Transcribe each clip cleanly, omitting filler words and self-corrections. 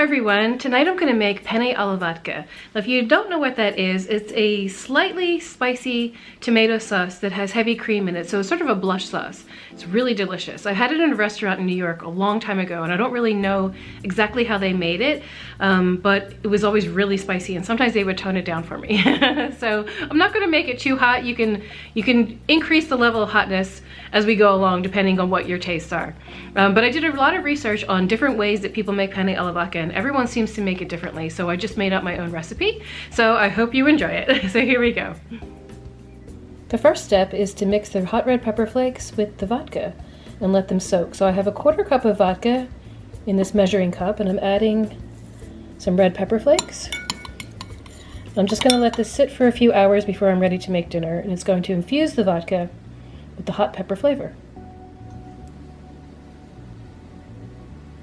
Hi everyone, tonight I'm going to make penne alla vodka. Now if you don't know what that is, it's a slightly spicy tomato sauce that has heavy cream in it, so it's sort of a blush sauce. It's really delicious. I had it in a restaurant in New York a long time ago and I don't really know exactly how they made it, but it was always really spicy and sometimes they would tone it down for me. So I'm not going to make it too hot. You can increase the level of hotness as we go along depending on what your tastes are. But I did a lot of research on different ways that people make penne alla vodka, and everyone seems to make it differently, so I just made up my own recipe. So I hope you enjoy it. So here we go. The first step is to mix the hot red pepper flakes with the vodka and let them soak. So I have a 1/4 cup of vodka in this measuring cup and I'm adding some red pepper flakes. I'm just going to let this sit for a few hours before I'm ready to make dinner, and it's going to infuse the vodka with the hot pepper flavor.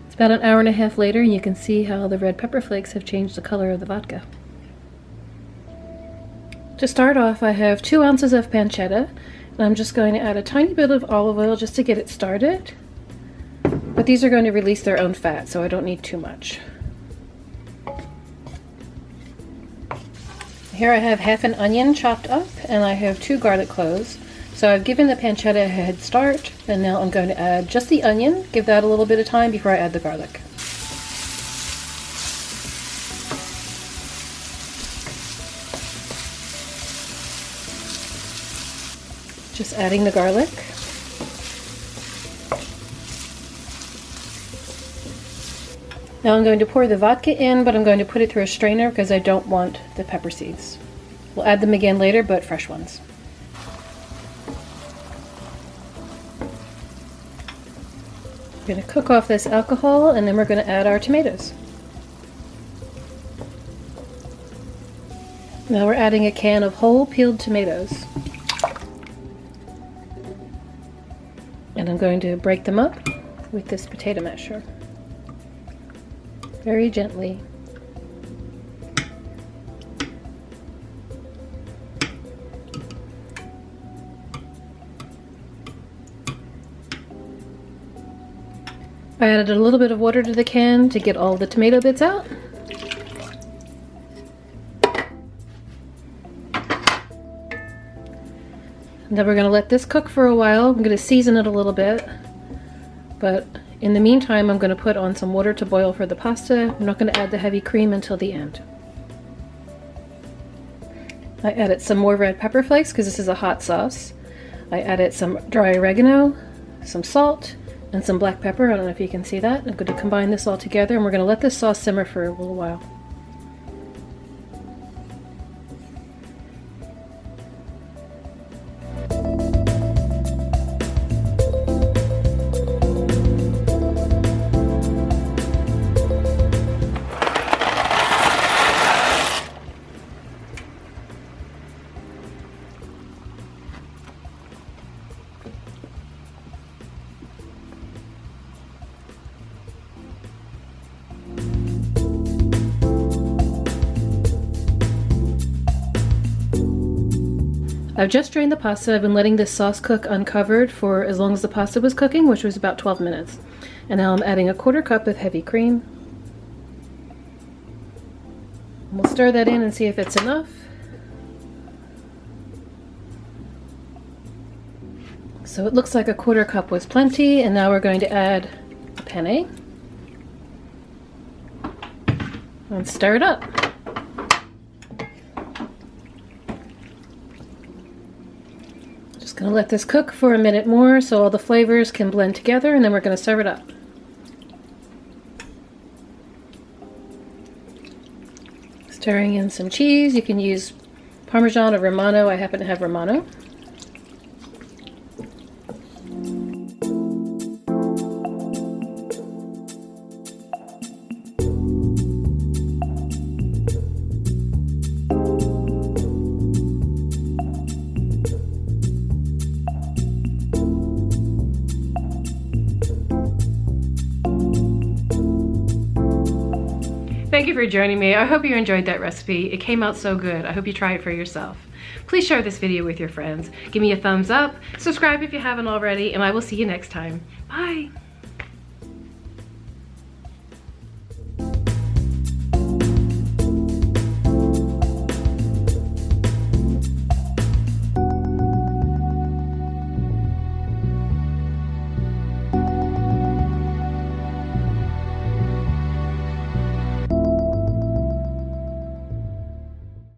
It's about an hour and a half later and you can see how the red pepper flakes have changed the color of the vodka. To start off, I have 2 ounces of pancetta, and I'm just going to add a tiny bit of olive oil just to get it started. But these are going to release their own fat, so I don't need too much. Here I have half an onion chopped up, and I have 2 garlic cloves. So I've given the pancetta a head start, and now I'm going to add just the onion, give that a little bit of time before I add the garlic. Just adding the garlic. Now I'm going to pour the vodka in, but I'm going to put it through a strainer because I don't want the pepper seeds. We'll add them again later, but fresh ones. We're going to cook off this alcohol and then we're going to add our tomatoes. Now we're adding a can of whole peeled tomatoes. And I'm going to break them up with this potato masher. Very gently. I added a little bit of water to the can to get all the tomato bits out. Now we're going to let this cook for a while. I'm going to season it a little bit, but in the meantime I'm going to put on some water to boil for the pasta. I'm not going to add the heavy cream until the end. I added some more red pepper flakes because this is a hot sauce. I added some dry oregano, some salt, and some black pepper. I don't know if you can see that. I'm going to combine this all together and we're going to let this sauce simmer for a little while. I've just drained the pasta. I've been letting this sauce cook uncovered for as long as the pasta was cooking, which was about 12 minutes. And now I'm adding a 1/4 cup of heavy cream. And we'll stir that in and see if it's enough. So it looks like a 1/4 cup was plenty, and now we're going to add the penne. And stir it up. Gonna let this cook for a minute more so all the flavors can blend together, and then we're gonna serve it up. Stirring in some cheese. You can use Parmesan or Romano. I happen to have Romano. Thank you for joining me. I hope you enjoyed that recipe. It came out so good. I hope you try it for yourself. Please share this video with your friends. Give me a thumbs up, subscribe if you haven't already, and I will see you next time. Bye.